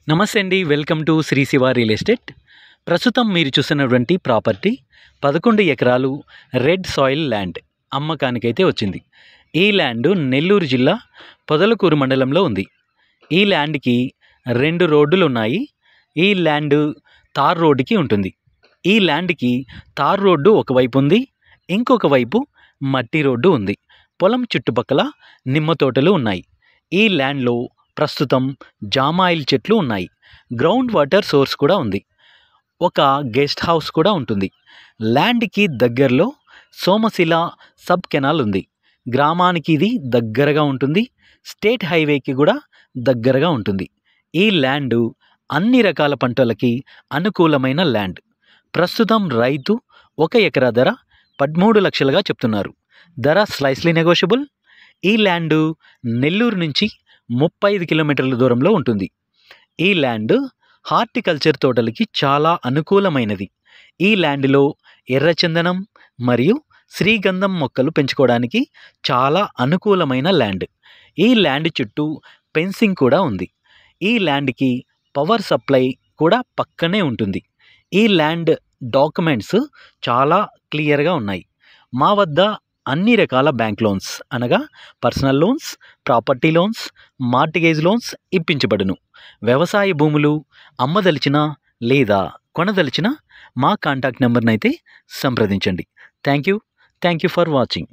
నమస్తే అండి. Welcome to Shri Shiva real estate. ప్రస్తుతం మీరు చూస్తున్నటువంటి ప్రాపర్టీ 11 ఎకరాలు రెడ్ సాయిల్ ల్యాండ్ అమ్మకానికైతే వచ్చింది. ఈ ల్యాండ్ నెల్లూరు జిల్లా పొదలకూరు మండలంలో ఉంది. ఈ ల్యాండ్కి 2 రోడ్డులు ఉన్నాయి. ఈ ల్యాండ్ తార్ రోడ్డుకి ఉంటుంది. ఈ ల్యాండ్కి తార్ రోడ్డు ఒకవైపు ఉంది, ఇంకొక వైపు మట్టి రోడ్డు ఉంది. పొలం చుట్టుపక్కల నిమ్మ తోటలు ఉన్నాయి. ఈ ల్యాండ్లో ప్రస్తుతం జామాయిల్ చెట్లు ఉన్నాయి. గ్రౌండ్ వాటర్ సోర్స్ కూడా ఉంది. ఒక గెస్ట్ హౌస్ కూడా ఉంటుంది. ల్యాండ్కి దగ్గరలో సోమశిల సబ్ కెనాల్ ఉంది. గ్రామానికి ఇది దగ్గరగా ఉంటుంది. స్టేట్ హైవేకి కూడా దగ్గరగా ఉంటుంది. ఈ ల్యాండ్ అన్ని రకాల పంటలకి అనుకూలమైన ల్యాండ్. ప్రస్తుతం రైతు 1 ఎకరా ధర 13 లక్షలుగా చెప్తున్నారు. ధర స్లైస్లీ నెగోషియబుల్. ఈ ల్యాండ్ నెల్లూరు నుంచి 35 కిలోమీటర్ల దూరంలో ఉంటుంది. ఈ ల్యాండ్ హార్టికల్చర్ తోటలకి చాలా అనుకూలమైనది. ఈ ల్యాండ్లో ఎర్రచందనం మరియు శ్రీగంధం మొక్కలు పెంచుకోవడానికి చాలా అనుకూలమైన ల్యాండ్. ఈ ల్యాండ్ చుట్టూ ఫెన్సింగ్ కూడా ఉంది. ఈ ల్యాండ్కి పవర్ సప్లై కూడా పక్కనే ఉంటుంది. ఈ ల్యాండ్ డాక్యుమెంట్స్ చాలా క్లియర్గా ఉన్నాయి. మా వద్ద అన్ని రకాల బ్యాంక్ లోన్స్ అనగా personal loans, property loans, mortgage loans ఇప్పించబడును. వ్యవసాయ భూములు అమ్మదలిచిన లేదా కొనదలిచిన మా కాంటాక్ట్ నెంబర్ని అయితే సంప్రదించండి. Thank you for watching.